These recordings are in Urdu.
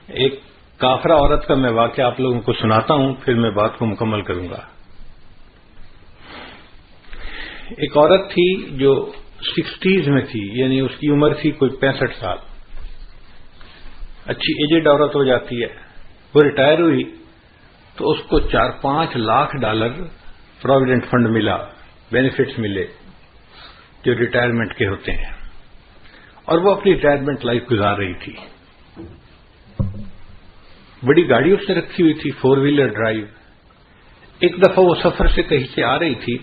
ایک کافرہ عورت کا میں واقعہ آپ لوگوں کو سناتا ہوں، پھر میں بات کو مکمل کروں گا۔ ایک عورت تھی جو 60s میں تھی، یعنی اس کی عمر تھی کوئی 65 سال، اچھی ایجڈ عورت ہو جاتی ہے۔ وہ ریٹائر ہوئی تو اس کو $4-5 لاکھ پروویڈنٹ فنڈ ملا، بینیفٹس ملے جو ریٹائرمنٹ کے ہوتے ہیں، اور وہ اپنی ریٹائرمنٹ لائف گزار رہی تھی۔ بڑی گاڑی اس نے رکھی ہوئی تھی، 4 ویلر ڈرائیو۔ ایک دفعہ وہ سفر سے کہیں سے آ رہی تھی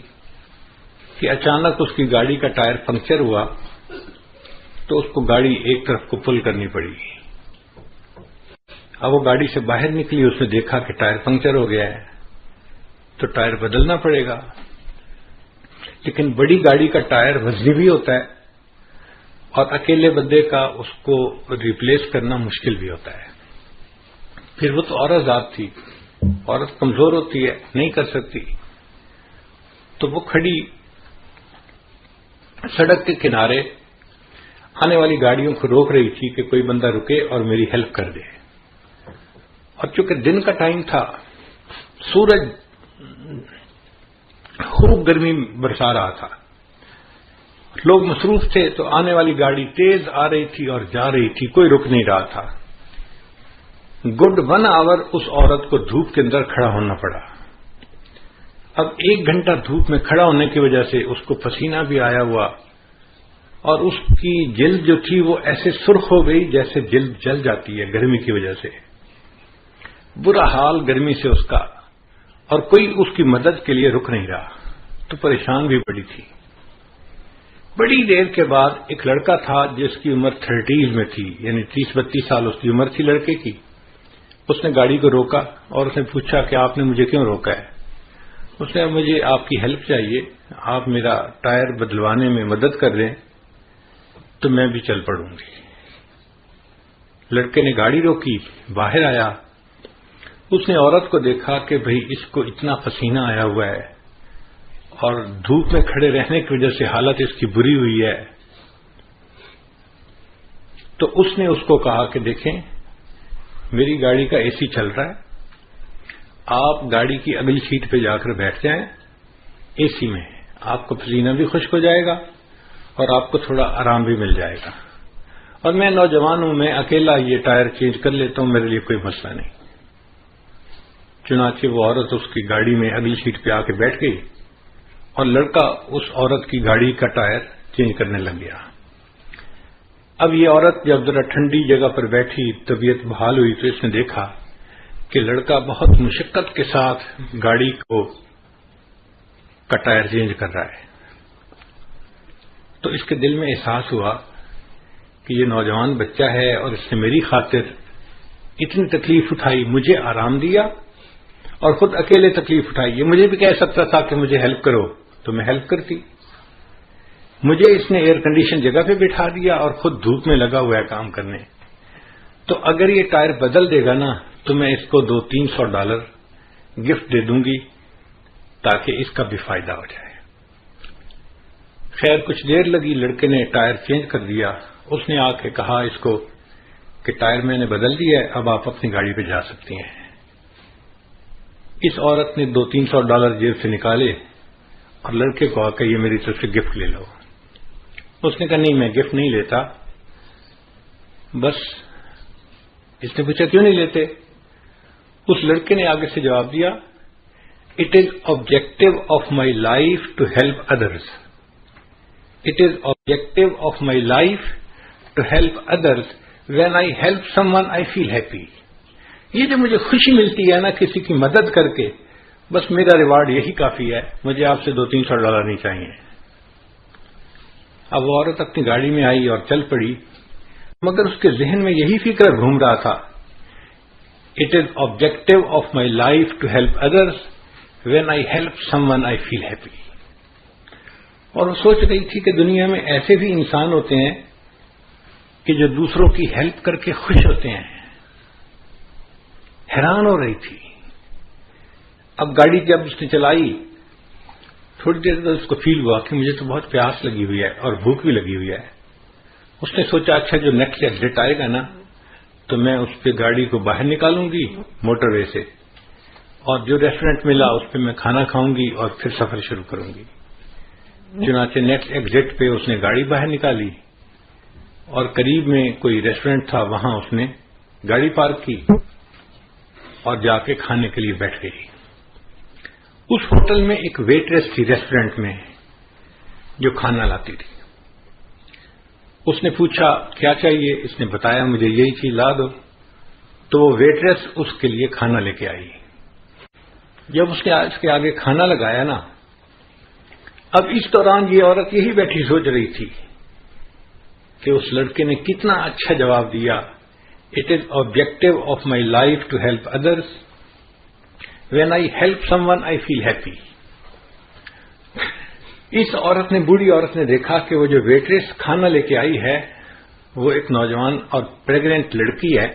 کہ اچانک اس کی گاڑی کا ٹائر پنکچر ہوا، تو اس کو گاڑی ایک طرف کو پل کرنی پڑی۔ اب وہ گاڑی سے باہر نکلی، اس نے دیکھا کہ ٹائر پنکچر ہو گیا ہے، تو ٹائر بدلنا پڑے گا، لیکن بڑی گاڑی کا ٹائر وزنی بھی ہوتا ہے اور اکیلے بندے کا اس کو ریپلیس کرنا مشکل بھی ہوتا ہے۔ پھر وہ تو عورت ذات تھی، عورت کمزور ہوتی ہے، نہیں کر سکتی، تو وہ کھڑی سڑک کے کنارے آنے والی گاڑیوں کو روک رہی تھی کہ کوئی بندہ رکے اور میری ہیلپ کر دے۔ اور چونکہ دن کا ٹائم تھا، سورج خوب گرمی برسا رہا تھا، لوگ مصروف تھے، تو آنے والی گاڑی تیز آ رہی تھی اور جا رہی تھی، کوئی رک نہیں رہا تھا۔ گڈ 1 آور اس عورت کو دھوپ کے اندر کھڑا ہونا پڑا۔ اب 1 گھنٹہ دھوپ میں کھڑا ہونے کی وجہ سے اس کو پسینہ بھی آیا ہوا، اور اس کی جلد جو تھی وہ ایسے سرخ ہو گئی جیسے جلد جل جاتی ہے گرمی کی وجہ سے۔ برا حال گرمی سے اس کا، اور کوئی اس کی مدد کے لیے رک نہیں رہا، تو پریشان بھی بڑی تھی۔ بڑی دیر کے بعد ایک لڑکا تھا جس کی عمر 30s میں تھی، یعنی 30-32 سال اس کی عمر تھی لڑکے کی۔ اس نے گاڑی کو روکا اور اس نے پوچھا کہ آپ نے مجھے کیوں روکا ہے؟ اس نے مجھے آپ کی ہیلپ چاہیے، آپ میرا ٹائر بدلوانے میں مدد کر دیں تو میں بھی چل پڑوں گی۔ لڑکے نے گاڑی روکی، باہر آیا، اس نے عورت کو دیکھا کہ بھئی اس کو اتنا پسینہ آیا ہوا ہے اور دھوپ میں کھڑے رہنے کی وجہ سے حالت اس کی بری ہوئی ہے، تو اس نے اس کو کہا کہ دیکھیں میری گاڑی کا اے سی چل رہا ہے، آپ گاڑی کی اگلی سیٹ پہ جا کر بیٹھ جائیں اے سی میں، آپ کو پسینہ بھی خشک ہو جائے گا اور آپ کو تھوڑا آرام بھی مل جائے گا، اور میں نوجوان ہوں، میں اکیلا یہ ٹائر چینج کر لیتا ہوں، میرے لیے کوئی مسئلہ نہیں۔ چنانچہ وہ عورت اس کی گاڑی میں اگلی سیٹ پہ آ کے بیٹھ گئی اور لڑکا اس عورت کی گاڑی کا ٹائر چینج کرنے لگ گیا۔ اب یہ عورت جب ذرا ٹھنڈی جگہ پر بیٹھی، طبیعت بحال ہوئی، تو اس نے دیکھا کہ لڑکا بہت مشقت کے ساتھ گاڑی کا ٹائر چینج کر رہا ہے۔ تو اس کے دل میں احساس ہوا کہ یہ نوجوان بچہ ہے اور اس نے میری خاطر اتنی تکلیف اٹھائی، مجھے آرام دیا اور خود اکیلے تکلیف اٹھائی۔ یہ مجھے بھی کہہ سکتا تھا کہ مجھے ہیلپ کرو تو میں ہیلپ کرتی، مجھے اس نے ایئر کنڈیشن جگہ پہ بٹھا دیا اور خود دھوپ میں لگا ہوا ہے کام کرنے۔ تو اگر یہ ٹائر بدل دے گا نا تو میں اس کو $200-300 گفٹ دے دوں گی تاکہ اس کا بھی فائدہ ہو جائے۔ خیر کچھ دیر لگی، لڑکے نے ٹائر چینج کر دیا، اس نے آ کے کہا اس کو کہ ٹائر میں نے بدل دیا ہے، اب آپ اپنی گاڑی پہ جا سکتی ہیں۔ اس عورت نے $200-300 جیب سے نکالے اور لڑکے کو آ کے یہ میری طرف سے گفٹ لے لو۔ اس نے کہا نہیں میں گفٹ نہیں لیتا، بس۔ اس نے پوچھا کیوں نہیں لیتے؟ اس لڑکے نے آگے سے جواب دیا، it is objective of my life to help others, it is objective of my life to help others, when I help someone I feel happy. یہ جو مجھے خوشی ملتی ہے نا کسی کی مدد کر کے، بس میرا ریوارڈ یہی کافی ہے، مجھے آپ سے $200-300 نہیں چاہیے۔ اب وہ عورت اپنی گاڑی میں آئی اور چل پڑی، مگر اس کے ذہن میں یہی فکر گھوم رہا تھا، it is objective of my life to help others, when I help someone I feel happy. اور وہ سوچ رہی تھی کہ دنیا میں ایسے بھی انسان ہوتے ہیں کہ جو دوسروں کی ہیلپ کر کے خوش ہوتے ہیں۔ حیران ہو رہی تھی۔ اب گاڑی جب اس نے چلائی، تھوڑی دیر بعد اس کو فیل ہوا کہ مجھے تو بہت پیاس لگی ہوئی ہے اور بھوک بھی لگی ہوئی ہے۔ اس نے سوچا اچھا جو نیکسٹ ایگزٹ آئے گا نا تو میں اس پہ گاڑی کو باہر نکالوں گی موٹر وے سے، اور جو ریسٹورینٹ ملا اس پہ میں کھانا کھاؤں گی اور پھر سفر شروع کروں گی۔ چنانچہ نیکسٹ ایگزٹ پہ اس نے گاڑی باہر نکالی اور قریب میں کوئی ریسٹورینٹ تھا، وہاں اس نے گاڑی پارک کی اور جا کے کھانے کے لیے بیٹھ گئی۔ اس ہوٹل میں ایک ویٹریس تھی ریسٹورینٹ میں جو کھانا لاتی تھی۔ اس نے پوچھا کیا چاہیے، اس نے بتایا مجھے یہی چیز لا دو، تو وہ ویٹریس اس کے لیے کھانا لے کے آئی۔ جب اس نے اس کے آگے کھانا لگایا نا، اب اس دوران یہ عورت یہی بیٹھی سوچ رہی تھی کہ اس لڑکے نے کتنا اچھا جواب دیا، it is objective of my life to help others, when I help someone I feel happy. اس عورت نے، بوڑھی عورت نے دیکھا کہ وہ جو ویٹریس کھانا لے کے آئی ہے وہ ایک نوجوان اور پریگننٹ لڑکی ہے،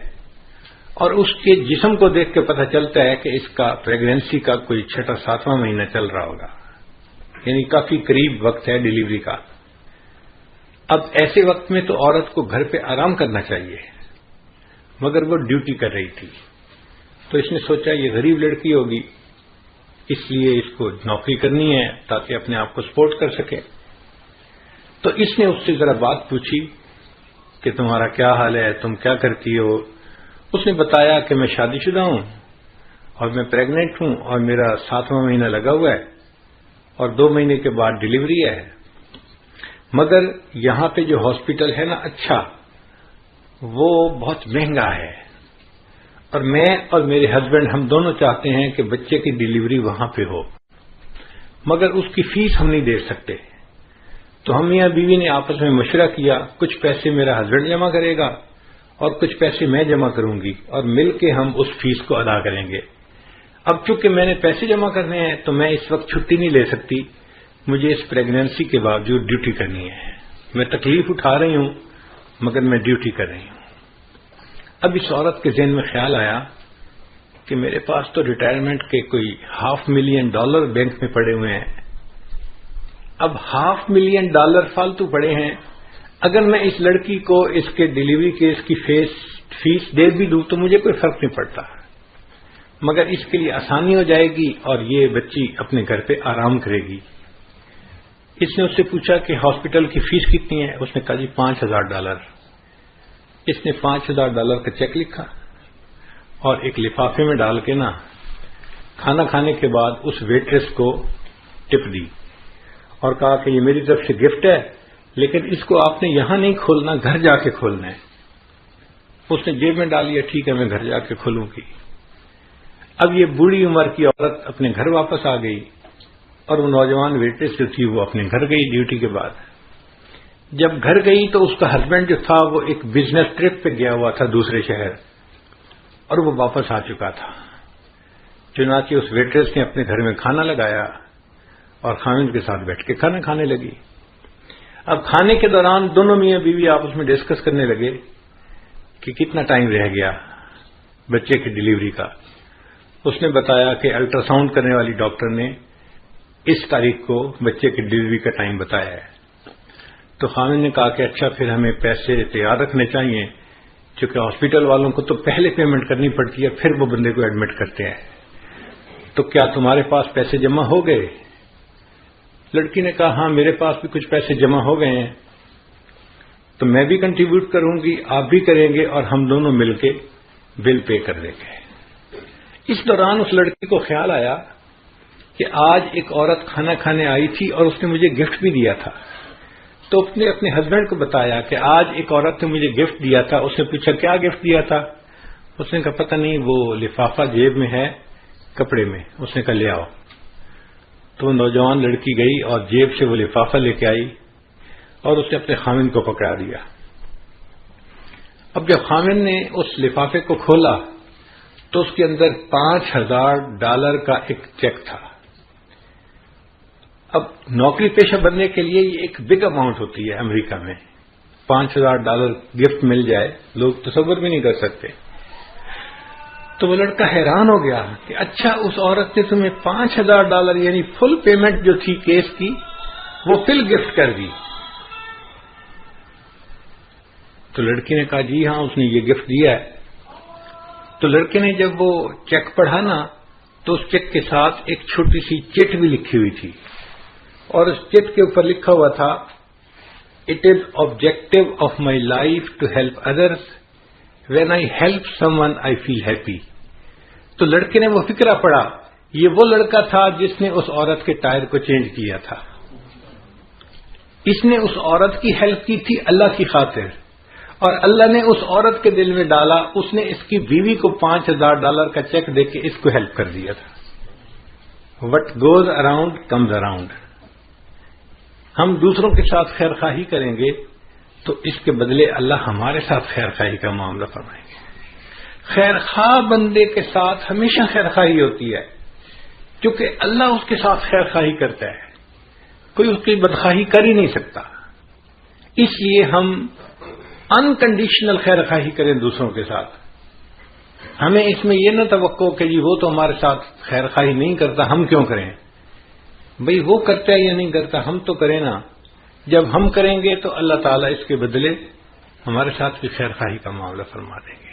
اور اس کے جسم کو دیکھ کے پتہ چلتا ہے کہ اس کا پریگنینسی کا کوئی 6واں مہینہ چل رہا ہوگا، یعنی کافی قریب وقت ہے ڈیلیوری کا۔ اب ایسے وقت میں تو عورت کو گھر پہ آرام کرنا چاہیے، مگر وہ ڈیوٹی کر رہی تھی، تو اس نے سوچا یہ غریب لڑکی ہوگی، اس لیے اس کو نوکری کرنی ہے تاکہ اپنے آپ کو سپورٹ کر سکے۔ تو اس نے اس سے ذرا بات پوچھی کہ تمہارا کیا حال ہے، تم کیا کرتی ہو؟ اس نے بتایا کہ میں شادی شدہ ہوں اور میں پریگننٹ ہوں اور میرا 7واں مہینہ لگا ہوا ہے اور 2 مہینے کے بعد ڈیلیوری ہے، مگر یہاں پہ جو ہاسپٹل ہے نا اچھا، وہ بہت مہنگا ہے، اور میں اور میرے ہسبینڈ ہم دونوں چاہتے ہیں کہ بچے کی ڈیلیوری وہاں پہ ہو، مگر اس کی فیس ہم نہیں دے سکتے۔ تو ہم میاں بیوی نے آپس میں مشورہ کیا، کچھ پیسے میرا ہسبینڈ جمع کرے گا اور کچھ پیسے میں جمع کروں گی، اور مل کے ہم اس فیس کو ادا کریں گے۔ اب چونکہ میں نے پیسے جمع کرنے ہیں تو میں اس وقت چھٹی نہیں لے سکتی، مجھے اس پریگنینسی کے باوجود ڈیوٹی کرنی ہے، میں تکلیف اٹھا رہی ہوں مگر میں ڈیوٹی کر رہی ہوں۔ اب اس عورت کے ذہن میں خیال آیا کہ میرے پاس تو ریٹائرمنٹ کے کوئی $500,000 بینک میں پڑے ہوئے ہیں، اب $500,000 فالتو پڑے ہیں، اگر میں اس لڑکی کو اس کے ڈیلیوری کے اس کی فیس دے بھی دوں تو مجھے کوئی فرق نہیں پڑتا، مگر اس کے لیے آسانی ہو جائے گی اور یہ بچی اپنے گھر پہ آرام کرے گی۔ اس نے اس سے پوچھا کہ ہاسپٹل کی فیس کتنی ہے؟ اس نے کہا جی $5,000۔ اس نے $5,000 کا چیک لکھا اور ایک لفافے میں ڈال کے نا کھانا کھانے کے بعد اس ویٹریس کو ٹپ دی اور کہا کہ یہ میری طرف سے گفٹ ہے، لیکن اس کو آپ نے یہاں نہیں کھولنا، گھر جا کے کھولنا ہے۔ اس نے جیب میں ڈال لیا، ٹھیک ہے میں گھر جا کے کھولوں گی۔ اب یہ بوڑھی عمر کی عورت اپنے گھر واپس آ گئی اور وہ نوجوان ویٹریس جو تھی وہ اپنے گھر گئی ڈیوٹی کے بعد۔ جب گھر گئی تو اس کا ہسبینڈ جو تھا وہ ایک بزنس ٹرپ پہ گیا ہوا تھا دوسرے شہر، اور وہ واپس آ چکا تھا۔ چنانچہ اس ویٹریس نے اپنے گھر میں کھانا لگایا اور خاوند کے ساتھ بیٹھ کے کھانا کھانے لگی۔ اب کھانے کے دوران دونوں میاں بیوی آپس میں ڈسکس کرنے لگے کہ کتنا ٹائم رہ گیا بچے کی ڈیلیوری کا۔ اس نے بتایا کہ الٹرا ساؤنڈ کرنے والی ڈاکٹر نے اس تاریخ کو بچے کی ڈیلیوری کا ٹائم بتایا ہے۔ تو خاوند نے کہا کہ اچھا پھر ہمیں پیسے تیار رکھنے چاہیے، چونکہ ہاسپٹل والوں کو تو پہلے پیمنٹ کرنی پڑتی ہے پھر وہ بندے کو ایڈمٹ کرتے ہیں، تو کیا تمہارے پاس پیسے جمع ہو گئے؟ لڑکی نے کہا ہاں میرے پاس بھی کچھ پیسے جمع ہو گئے ہیں، تو میں بھی کنٹریبیوٹ کروں گی، آپ بھی کریں گے، اور ہم دونوں مل کے بل پے کر دیں گے۔ اس دوران اس لڑکی کو خیال آیا کہ آج ایک عورت کھانا کھانے آئی تھی اور اس نے مجھے گفٹ بھی دیا تھا، تو اس نے اپنے ہسبینڈ کو بتایا کہ آج ایک عورت نے مجھے گفٹ دیا تھا۔ اس نے پوچھا کیا گفٹ دیا تھا؟ اس نے کہا پتہ نہیں، وہ لفافہ جیب میں ہے کپڑے میں۔ اس نے کہا لے آؤ۔ تو نوجوان لڑکی گئی اور جیب سے وہ لفافہ لے کے آئی اور اس نے اپنے خاوند کو پکڑا دیا۔ اب جب خاوند نے اس لفافے کو کھولا تو اس کے اندر $5,000 کا ایک چیک تھا۔ اب نوکری پیشہ بننے کے لیے یہ ایک بگ اماؤنٹ ہوتی ہے امریکہ میں، $5,000 گفٹ مل جائے، لوگ تصور بھی نہیں کر سکتے۔ تو وہ لڑکا حیران ہو گیا کہ اچھا اس عورت نے تمہیں $5,000 یعنی فل پیمنٹ جو تھی کیس کی وہ فل گفٹ کر دی۔ تو لڑکی نے کہا جی ہاں اس نے یہ گفٹ دیا ہے۔ تو لڑکے نے جب وہ چیک پڑھا نا تو اس چیک کے ساتھ ایک چھوٹی سی چٹ بھی لکھی ہوئی تھی، اور اس چٹ کے اوپر لکھا ہوا تھا it is objective of my life to help others, when I help someone I feel happy. تو لڑکے نے وہ فقرہ پڑھا، یہ وہ لڑکا تھا جس نے اس عورت کے ٹائر کو چینج کیا تھا، اس نے اس عورت کی ہیلپ کی تھی اللہ کی خاطر، اور اللہ نے اس عورت کے دل میں ڈالا، اس نے اس کی بیوی کو $5000 کا چیک دے کے اس کو ہیلپ کر دیا تھا۔ What goes around comes around. ہم دوسروں کے ساتھ خیر خواہی کریں گے تو اس کے بدلے اللہ ہمارے ساتھ خیر خواہی کا معاملہ فرمائیں گے۔ خیر خواہ بندے کے ساتھ ہمیشہ خیر خواہی ہوتی ہے، کیونکہ اللہ اس کے ساتھ خیر خواہی کرتا ہے، کوئی اس کی بدخواہی کر ہی نہیں سکتا۔ اس لیے ہم انکنڈیشنل خیر خواہی کریں دوسروں کے ساتھ۔ ہمیں اس میں یہ نہ توقع کہ جی وہ تو ہمارے ساتھ خیر خواہی نہیں کرتا، ہم کیوں کریں؟ بھئی وہ کرتا ہے یا نہیں کرتا، ہم تو کریں نا۔ جب ہم کریں گے تو اللہ تعالیٰ اس کے بدلے ہمارے ساتھ بھی خیر خواہی کا معاملہ فرما دیں گے۔